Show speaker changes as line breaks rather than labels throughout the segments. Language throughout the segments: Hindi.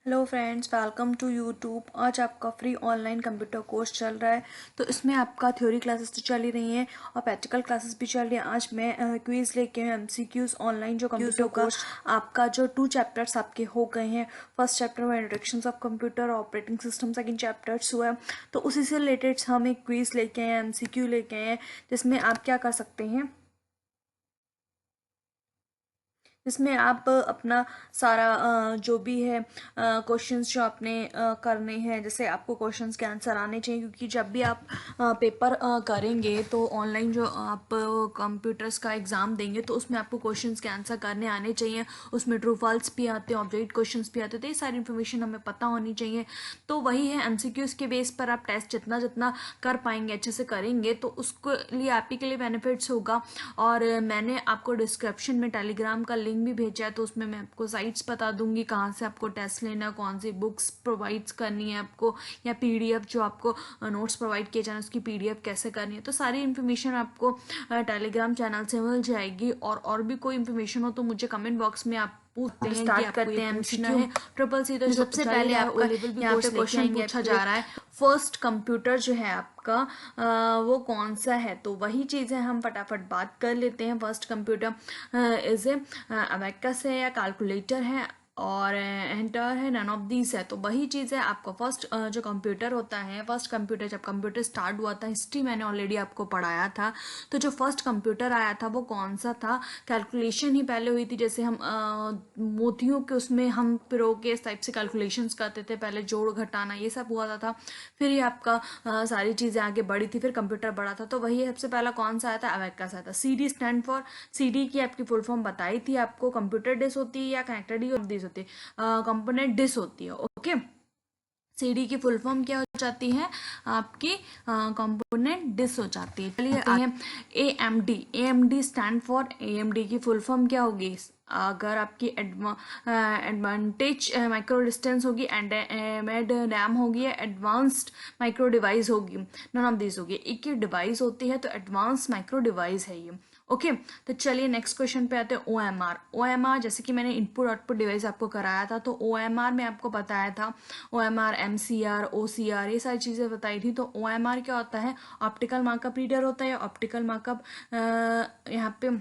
Hello friends, welcome to YouTube. आज आपका फ्री ऑनलाइन कंप्यूटर कोर्स चल रहा है। तो इसमें आपका थ्योरी क्लासेस तो चल ही रही हैं और प्रैक्टिकल क्लासेस भी चल रही हैं। आज मैं क्विज लेके हूँ एमसीक्यूज ऑनलाइन जो कंप्यूटर कोर्स आपका जो 2 चैप्टर्स आपके हो गए हैं। फर्स्ट चैप्टर हुआ introduction of computer operating system, second chapters हुआ है। तो उसी से रिलेटेड हम एक क्विज लेके आए हैं, एमसीक्यू लेके आए हैं, जिसमें आप क्या कर सकते हैं, इसमें आप अपना सारा जो भी है क्वेश्चंस जो आपने करने हैं, जैसे आपको क्वेश्चंस के आंसर आने चाहिए, क्योंकि जब भी आप पेपर करेंगे तो ऑनलाइन जो आप कंप्यूटर्स का एग्ज़ाम देंगे तो उसमें आपको क्वेश्चंस के आंसर करने आने चाहिए। उसमें ट्रू फॉल्स भी आते हैं, ऑब्जेक्ट क्वेश्चंस भी आते हैं, तो ये सारी इन्फॉर्मेशन हमें पता होनी चाहिए। तो वही है, एमसीक्यूज़ के बेस पर आप टेस्ट जितना जितना कर पाएंगे, अच्छे से करेंगे, तो उसके लिए आप ही के लिए बेनिफिट्स होगा। और मैंने आपको डिस्क्रिप्शन में टेलीग्राम का लिंक भी भेजा है, तो उसमें मैं आपको साइट्स बता दूंगी कहाँ से आपको टेस्ट लेना है, कौन सी बुक्स प्रोवाइड्स करनी है आपको, या पीडीएफ जो आपको नोट्स प्रोवाइड किए जाए उसकी पीडीएफ कैसे करनी है। तो सारी इन्फॉर्मेशन आपको टेलीग्राम चैनल से मिल जाएगी। और भी कोई इन्फॉर्मेशन हो तो मुझे कमेंट बॉक्स में आप पूछते हैं
स्टार्ट
कि आपको
करते
ये
हैं
पूछना
MCQ।
है। ट्रिपल सी तो
सबसे पहले आपका यहाँ पे
क्वेश्चन
क्वेश्चन
पूछा जा रहा है, फर्स्ट कंप्यूटर जो है आपका वो कौन सा है। तो वही चीज़ें हम फटाफट बात कर लेते हैं। First computer is a abacus है या कैलकुलेटर है और एंटर है, नन ऑफ दीज है। तो वही चीज़ है, आपका फर्स्ट जो कंप्यूटर होता है, फर्स्ट कंप्यूटर जब कंप्यूटर स्टार्ट हुआ था, हिस्ट्री मैंने ऑलरेडी आपको पढ़ाया था। तो जो फर्स्ट कंप्यूटर आया था वो कौन सा था, कैलकुलेशन ही पहले हुई थी। जैसे हम मोतियों के उसमें हम पिरो के इस टाइप से कैलकुलेशंस करते थे, पहले जोड़ घटाना ये सब हुआ था। फिर ये आपका सारी चीज़ें आगे बढ़ी थी, फिर कंप्यूटर बढ़ा था। तो वही सबसे पहला कौन सा आया था, अबेकस आया था। सीडी स्टैंड फॉर, सीडी की आपकी फुल फॉर्म बताई थी आपको, कंप्यूटर डिस्क होती है या कनेक्टेड डिस्क होती है, कंपोनेंट डिस्क होती है। ओके, सीडी की फुल फॉर्म क्या हो जाती है आपकी, कंपोनेंट डिस्क हो जाती है। चलिए आते हैं AMD. AMD stand for, AMD की फुल फॉर्म क्या होगी, अगर आपकी एडवांटेज माइक्रो डिस्टेंस होगी, एड रैम होगी, या एडवांस्ड माइक्रो डिवाइस होगी, नन ऑफ दिस होगी। एक ही डिवाइस होती है तो एडवांस माइक्रो डिवाइस है ये। ओके, तो चलिए नेक्स्ट क्वेश्चन पे आते हैं। ओएमआर। ओएमआर जैसे कि मैंने इनपुट आउटपुट डिवाइस आपको कराया था, तो ओएमआर में आपको बताया था, ओएमआर, एमसीआर, ओसीआर, ये सारी चीज़ें बताई थी। तो ओएमआर क्या होता है, ऑप्टिकल मार्कअप रीडर होता है। ऑप्टिकल मार्कअप यहाँ पे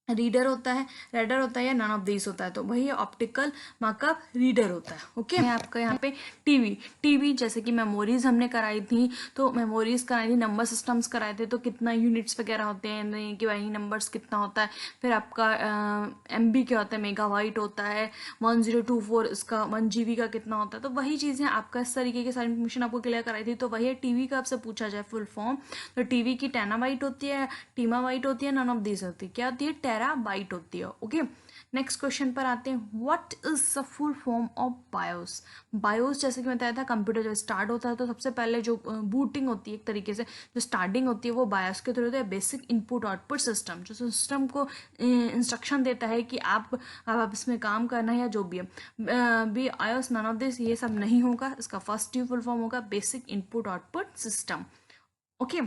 रीडर होता है, रेडर होता है, या नन ऑफ दिस होता है। तो वही ऑप्टिकल मार्कअप रीडर होता है। ओके, मैं आपका यहाँ पे टीवी। टीवी जैसे कि मेमोरीज हमने कराई थी, तो मेमोरीज कराई थी, नंबर सिस्टम्स कराए थे, तो कितना यूनिट्स वगैरह होते हैं कि वही नंबर्स कितना होता है। फिर आपका एमबी क्या होता है, मेगाबाइट होता है। 1024 इसका 1 GB का कितना होता है। तो वही चीज़ें आपका इस तरीके की सारी इन्फॉर्मेशन आपको क्लियर कराई थी। तो वही टीवी का आपसे पूछा जाए फुल फॉर्म, तो टीवी की टेनाबाइट होती है, टीमाबाइट होती है, नन ऑफ दिस होती है। क्या होती है, टेराबाइट होती है। ओके, नेक्स्ट क्वेश्चन पर आते हैं। What is the full form of BIOS. BIOS जैसे कि बताया था, कंप्यूटर जब स्टार्ट होता है तो सबसे पहले जो बूटिंग होती है, एक तरीके से जो स्टार्टिंग होती है वो बायोस के थ्रू होती है। बेसिक इनपुट आउटपुट सिस्टम, जो सिस्टम को इंस्ट्रक्शन देता है कि आप इसमें काम करना है या जो भी है। BIOS, none of this, ये सब नहीं होगा। इसका फर्स्ट फुल फॉर्म होगा basic input output system. Okay,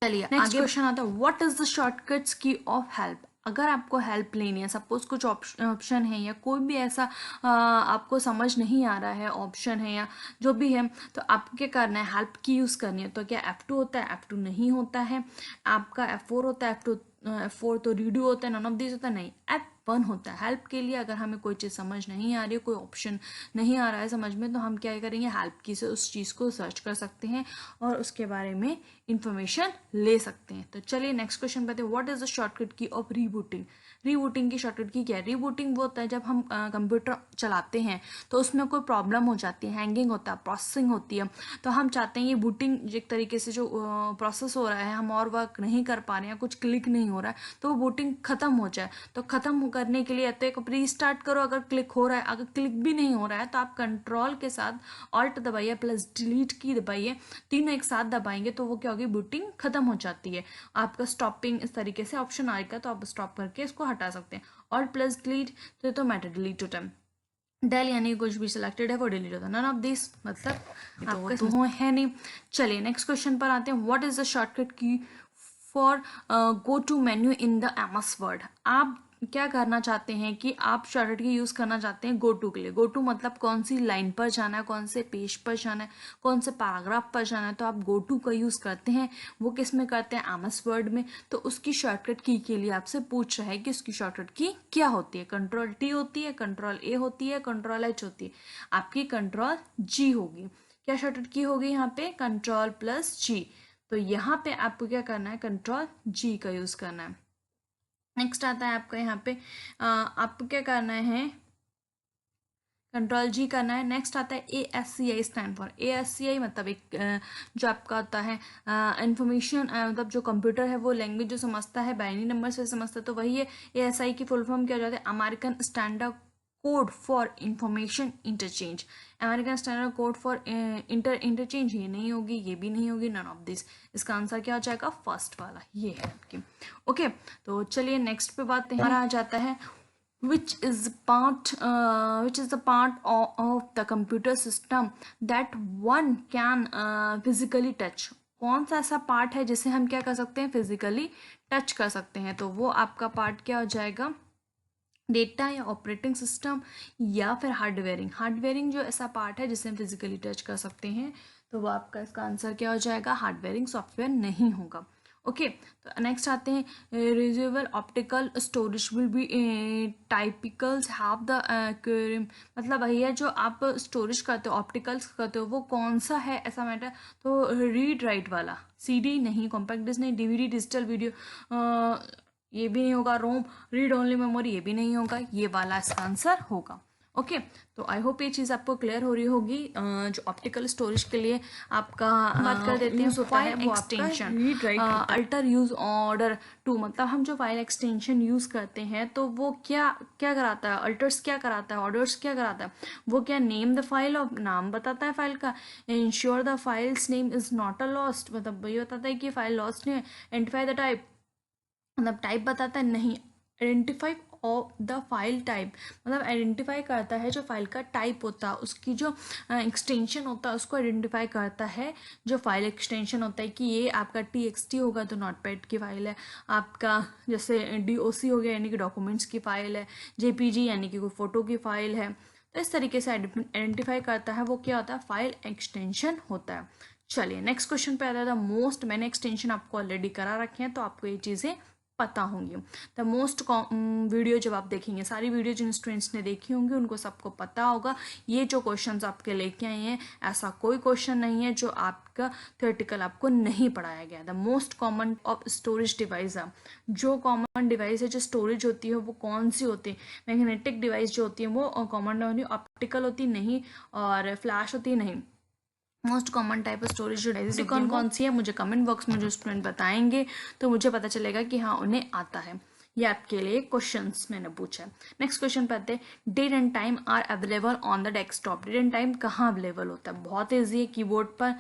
चलिए नेक्स्ट क्वेश्चन आता है। What is the shortcuts key of help. अगर आपको हेल्प लेनी है, सपोज कुछ ऑप्शन है या कोई भी ऐसा आपको समझ नहीं आ रहा है, ऑप्शन है या जो भी है, तो आपको क्या करना है, हेल्प की यूज़ करनी है। तो क्या F2 होता है, F2 नहीं होता है। आपका F4 होता है, F4 तो रीडू होता है, नन ऑफ दिस होता है, नहीं, F1 होता है हेल्प के लिए। अगर हमें कोई चीज़ समझ नहीं आ रही है, कोई ऑप्शन नहीं आ रहा है समझ में, तो हम क्या करेंगे, हेल्प की से उस चीज़ को सर्च कर सकते हैं और उसके बारे में इंफॉर्मेशन ले सकते हैं। तो चलिए नेक्स्ट क्वेश्चन बताते हैं। व्हाट इज द शॉर्टकट की ऑफ रीबूटिंग। रीबूटिंग की शॉर्टकट की क्या है। रीबूटिंग वो होता है जब हम कंप्यूटर चलाते हैं तो उसमें कोई प्रॉब्लम हो जाती है, हैंगिंग होता है, प्रोसेसिंग होती है, तो हम चाहते हैं ये बूटिंग एक तरीके से जो प्रोसेस हो रहा है, हम और वर्क नहीं कर पा रहे हैं, कुछ क्लिक नहीं हो रहा है, तो वो बूटिंग खत्म हो जाए। तो खत्म करने के लिए तो एक रीस्टार्ट करो, अगर क्लिक हो रहा है, अगर क्लिक भी नहीं हो रहा है तो आप कंट्रोल के साथ ऑल्ट दबाइए प्लस डिलीट की दबाइए, तीनों एक साथ दबाएंगे तो वो क्या होगी, बूटिंग खत्म हो जाती है। आपका स्टॉपिंग इस तरीके से ऑप्शन आएगा, तो आप स्टॉप करके इसको हटा सकते हैं। ऑल्ट प्लस डिलीट तो मेटा डिलीट होता है। डेल यानी कुछ भी सिलेक्टेड है वो डिलीट होता है। नन ऑफ दिस मतलब आपका तो है नहीं। चलिए नेक्स्ट क्वेश्चन पर आते हैं। What is the shortcut key for go to menu in the MS Word. आप क्या करना चाहते हैं कि आप शॉर्टकट की यूज़ करना चाहते हैं गो टू के लिए। गो टू मतलब कौन सी लाइन पर जाना है, कौन से पेज पर जाना है, कौन से पैराग्राफ पर जाना है, तो आप गो टू का यूज़ करते हैं। वो किस में करते हैं, MS वर्ड में। तो उसकी शॉर्टकट की के लिए आपसे पूछ रहा है कि उसकी शॉर्टकट की क्या होती है। Ctrl+T होती है, Ctrl+A होती है, Ctrl+H होती है। आपकी Ctrl+G होगी। क्या शॉर्टकट की होगी यहाँ पे, Ctrl+G। तो यहाँ पे आपको क्या करना है, Ctrl+G का यूज़ करना है। नेक्स्ट आता है आपका यहाँ पे आपको क्या करना है, Ctrl+G करना है। नेक्स्ट आता है ASCII, स्टैंड फॉर। ASCII मतलब एक जो आपका होता है इंफॉर्मेशन, मतलब जो कंप्यूटर है वो लैंग्वेज जो समझता है, बाइनरी नंबर से समझता है, तो वही है। ASI की फुल फॉर्म क्या हो जाता है, American standard code for information interchange. American standard code for interchange, ये नहीं होगी, ये भी नहीं होगी, नन ऑफ दिस। इसका आंसर क्या हो जाएगा, फर्स्ट वाला, ये है आपकी। ओके, तो चलिए नेक्स्ट पे बात है। हमारा आ जाता है which is the part of the computer system that one can physically touch। कौन सा ऐसा पार्ट है जिसे हम क्या कर सकते हैं, फिजिकली टच कर सकते हैं। तो वो आपका पार्ट क्या हो जाएगा, डेटा या ऑपरेटिंग सिस्टम या फिर हार्डवेयरिंग। हार्डवेयरिंग जो ऐसा पार्ट है जिसे हम फिजिकली टच कर सकते हैं, तो वो आपका इसका आंसर क्या हो जाएगा, हार्डवेयरिंग सॉफ्टवेयर नहीं होगा। ओके, तो नेक्स्ट आते हैं reusable optical storage will be typicals have the मतलब भैया जो आप स्टोरेज करते हो, ऑप्टिकल्स करते हो, वो कौन सा है ऐसा मैटर। तो रीड राइट वाला, CD नहीं, कॉम्पैक्ट डिस्क नहीं, DVD डिजिटल वीडियो ये भी नहीं होगा, रोम रीड ओनली मेमोरी ये भी नहीं होगा, ये वाला इसका आंसर होगा। ओके, तो आई होप ये चीज़ आपको क्लियर हो रही होगी। जो ऑप्टिकल स्टोरेज के लिए आपका बात कर देते हैं, file extension read write alter use order to, मतलब हम जो फाइल एक्सटेंशन यूज़ करते हैं तो वो क्या क्या कराता है, अल्टर्स क्या कराता है, ऑर्डर्स क्या कराता है, वो क्या नेम द फाइल, और नाम बताता है फाइल का। Ensure the files name is not a lost, मतलब ये बताता है कि फाइल लॉस्ट नहीं है। आइडेंटिफाई द टाइप, मतलब टाइप बताता है नहीं। Identify of the file type, मतलब आइडेंटिफाई करता है जो फाइल का टाइप होता है, उसकी जो एक्सटेंशन होता है उसको आइडेंटिफाई करता है। जो फाइल एक्सटेंशन होता है कि ये आपका TXT होगा तो नोटपैड की फाइल है, आपका जैसे DOC हो गया यानी कि डॉक्यूमेंट्स की फाइल है, JPG यानी कि कोई फोटो की फाइल है। तो इस तरीके से आइडेंटिफाई करता है, वो क्या होता है, फाइल एक्सटेंशन होता है। चलिए नेक्स्ट क्वेश्चन पे आता है द मोस्ट। मैंने एक्सटेंशन आपको ऑलरेडी करा रखे हैं तो आपको ये चीज़ें पता होंगी। द मोस्ट वीडियो जब आप देखेंगे, सारी वीडियो जिन स्टूडेंट्स ने देखी होंगी उनको सबको पता होगा। ये जो क्वेश्चंस आपके लेके आए हैं, ऐसा कोई क्वेश्चन नहीं है जो आपका थ्योरेटिकल आपको नहीं पढ़ाया गया। The most common of storage device है, जो कॉमन डिवाइस है जो स्टोरेज होती है वो कौन सी होती है। मैग्नेटिक डिवाइस जो होती है वो कॉमन होती है, ऑप्टिकल होती नहीं, और फ्लैश होती नहीं। Most common type of storage जो डिवाइस कौन कौन सी है, मुझे कमेंट बॉक्स में जो स्टूडेंट बताएंगे तो मुझे पता चलेगा कि हाँ उन्हें आता है। ये आपके लिए क्वेश्चंस मैंने पूछा है। नेक्स्ट क्वेश्चन पे आते हैं, date and time are available on the desktop. Date and time कहाँ अवेलेबल होता है, बहुत ईजी है, कीबोर्ड पर।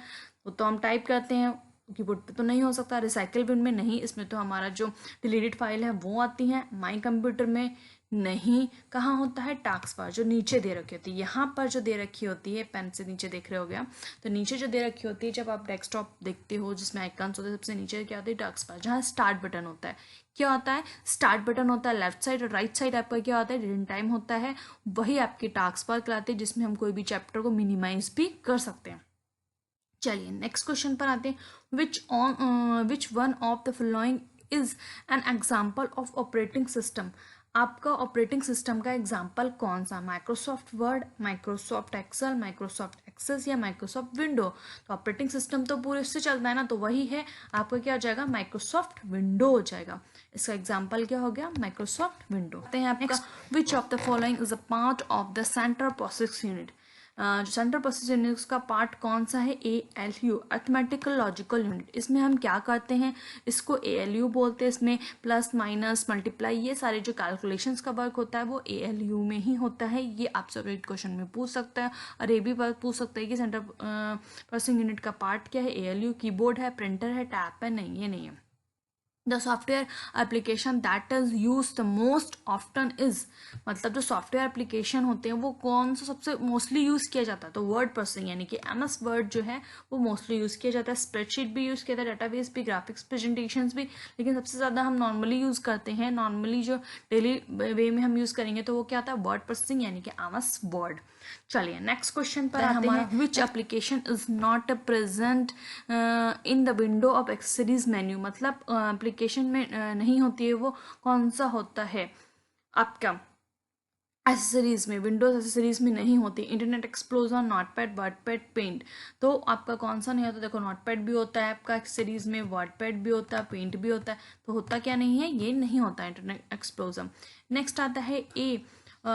वो तो हम टाइप करते हैं, कीबोर्ड पे तो नहीं हो सकता। रिसाइकिल बिन में नहीं, इसमें तो हमारा जो डिलीटेड फाइल है वो आती है। माई कंप्यूटर में नहीं। कहाँ होता है, टास्क बार जो नीचे दे रखी होती है, यहाँ पर जो दे रखी होती है, पेन से नीचे देख रहे हो गया, तो नीचे जो दे रखी होती है जब आप डेस्कटॉप देखते हो जिसमें आइकन्स होते हैं, सबसे नीचे क्या होती है, टास्क बार, जहाँ स्टार्ट बटन होता है। क्या होता है, स्टार्ट बटन होता है लेफ्ट साइड, और राइट साइड आपका क्या होता है, डेट टाइम होता है। वही आपकी टास्क बार कहलाती है जिसमें हम कोई भी चैप्टर को मिनिमाइज भी कर सकते हैं। चलिए नेक्स्ट क्वेश्चन पर आते हैं, which one of the following is an example of operating system. आपका ऑपरेटिंग सिस्टम का एग्जाम्पल कौन सा, Microsoft Word, Microsoft Excel, Microsoft Access या माइक्रोसॉफ्ट विंडो। तो ऑपरेटिंग सिस्टम तो पूरे उससे चलता है ना, तो वही है आपका क्या हो जाएगा, माइक्रोसॉफ्ट विंडो हो जाएगा। इसका एग्जाम्पल क्या हो गया, माइक्रोसॉफ्ट विंडो। आते हैं आपका, which of the following is a part of the central process unit. जो सेंट्रल प्रोसेस यूनिट उसका पार्ट कौन सा है, ALU, अर्थमेटिकल लॉजिकल यूनिट। इसमें हम क्या करते हैं, इसको ALU बोलते हैं। इसमें प्लस माइनस मल्टीप्लाई ये सारे जो कैलकुलेशंस का वर्क होता है वो ALU में ही होता है। ये आपसे रेट क्वेश्चन में पूछ सकता है, और ये भी पूछ सकता है कि सेंट्रल प्रोसेसिंग यूनिट का पार्ट क्या है, ALU कीबोर्ड है, प्रिंटर है, टैब है, नहीं ये नहीं है। The software application that is use the most often is, मतलब जो सॉफ्टवेयर एप्लीकेशन होते हैं वो कौन सा सबसे मोस्टली यूज़ किया जाता है, तो वर्ड प्रोसेसिंग यानी कि MS वर्ड जो है वो मोस्टली यूज़ किया जाता है। स्प्रेडशीट भी यूज़ किया जाता है, डाटाबेस भी, ग्राफिक्स प्रेजेंटेशंस भी, लेकिन सबसे ज़्यादा हम नॉर्मली यूज़ करते हैं, नॉर्मली जो डेली वे में हम यूज़ करेंगे तो वो क्या आता है, वर्ड प्रोसेसिंग यानी कि MS वर्ड। चलिए नेक्स्ट क्वेश्चन पर आते हैं। Which application is not present in the window of accessories menu, मतलब एप्लीकेशन में नहीं होती है वो, कौन सा होता है आपका एसेसरीज में, विंडोज एसेसरीज में नहीं होती। Internet Explorer, Notepad, WordPad, Paint, तो आपका कौन सा नहीं होता, देखो नोटपैड भी होता है आपका एक्सेसरीज में, वर्डपैड भी होता है, पेंट भी होता है, तो होता क्या नहीं है, ये नहीं होता है इंटरनेट एक्सप्लोरर। नेक्स्ट आता है ए,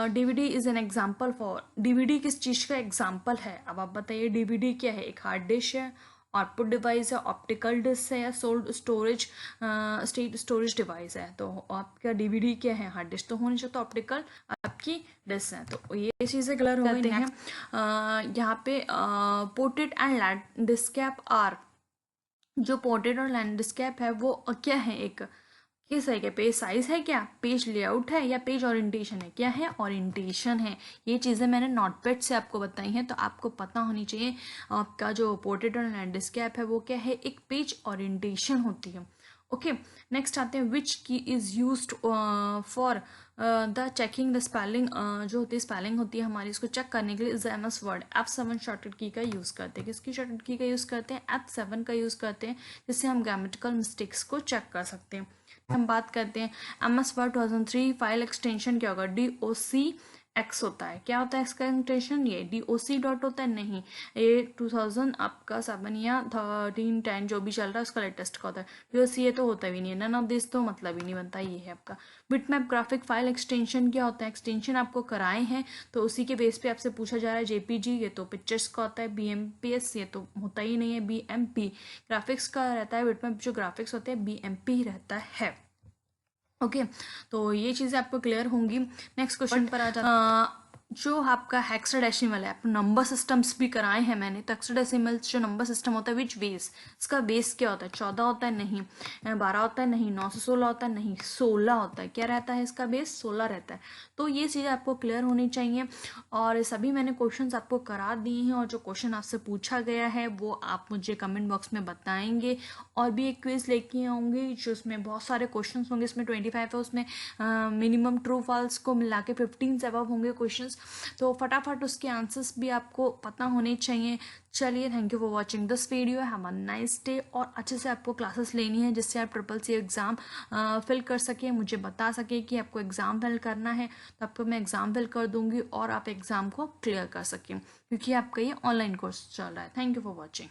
DVD is an example for, DVD किस चीज़ का एग्जाम्पल है, अब आप बताइए DVD क्या है, एक हार्ड डिश है, आउटपुट डिवाइस है, ऑप्टिकल डिस्क है, या sold storage state storage device है, तो आपका DVD क्या है, हार्ड डिस्क तो होनी चाहिए, तो ऑप्टिकल आपकी डिस्क है, तो ये चीज़ें क्लियर हो गई हैं। यहाँ पे पोर्ट्रेट एंड लैंडस्केप आर, जो पोर्ट्रेट और लैंडस्केप है वो क्या है, एक किस है, क्या पेज साइज है, क्या पेज लेआउट है, या पेज ओरिएंटेशन है, क्या है, ओरिएंटेशन है। ये चीज़ें मैंने नोटपैड से आपको बताई हैं, तो आपको पता होनी चाहिए आपका जो पोर्ट्रेट और लैंडस्केप है वो क्या है, एक पेज ओरिएंटेशन होती है। ओके नेक्स्ट आते हैं, विच की is used for the checking the spelling, जो होती है स्पेलिंग होती है हमारी, इसको चेक करने के लिए is MS word F7 shortcut की का यूज़ करते हैं। किसकी शॉर्टकट की का यूज़ करते हैं, F7 का यूज़ करते हैं, जिससे हम ग्रामेटिकल मिस्टेक्स को चेक कर सकते हैं। हम बात करते हैं MS वर्ड 2003 फाइल एक्सटेंशन क्या होगा, DOCX होता है, क्या होता है इसका एक्सटेंशन, ये DOC डॉट होता है, नहीं ये 2000 आपका 7 या 13 10 जो भी चल रहा है उसका लेटेस्ट का होता है, DOC ये तो होता भी नहीं है, नन ऑफ दिस तो मतलब ही नहीं बनता, ये है आपका। बिटमैप ग्राफिक फाइल एक्सटेंशन क्या होता है, एक्सटेंशन आपको कराए हैं तो उसी के बेस पे आपसे पूछा जा रहा है, JPG ये तो पिक्चर्स का होता है, BMPS ये तो होता ही नहीं है, BMP ग्राफिक्स का रहता है, बिटमैप जो ग्राफिक्स होते हैं BMP रहता है। ओके तो ये चीज़ें आपको क्लियर होंगी। नेक्स्ट क्वेश्चन पर आ जाते जो आपका हेक्साडेसिमल है, नंबर सिस्टम्स भी कराए हैं मैंने, तो हेक्साडेसिमल जो नंबर सिस्टम होता है विच बेस, इसका बेस क्या होता है, 14 होता है, नहीं 12 होता है, नहीं 9 से 16 होता है, नहीं 16 होता है, क्या रहता है इसका बेस, 16 रहता है। तो ये चीज़ें आपको क्लियर होनी चाहिए, और सभी मैंने क्वेश्चन आपको करा दिए हैं, और जो क्वेश्चन आपसे पूछा गया है वो आप मुझे कमेंट बॉक्स में बताएंगे, और भी एक क्विज लेके आऊँगी जो उसमें बहुत सारे क्वेश्चन होंगे, इसमें 25 है, उसमें मिनिमम ट्रू फॉल्स को मिला के 15 से अबव होंगे क्वेश्चन, तो फटाफट उसके आंसर्स भी आपको पता होने चाहिए। चलिए thank you for watching this video, have a nice day, और अच्छे से आपको क्लासेस लेनी है जिससे आप CCC एग्ज़ाम फिल कर सके, मुझे बता सके कि आपको एग्ज़ाम फिल करना है, तो आपको मैं एग्ज़ाम फिल कर दूंगी और आप एग्ज़ाम को क्लियर कर सकें, क्योंकि आपका ये ऑनलाइन कोर्स चल रहा है। Thank you for watching.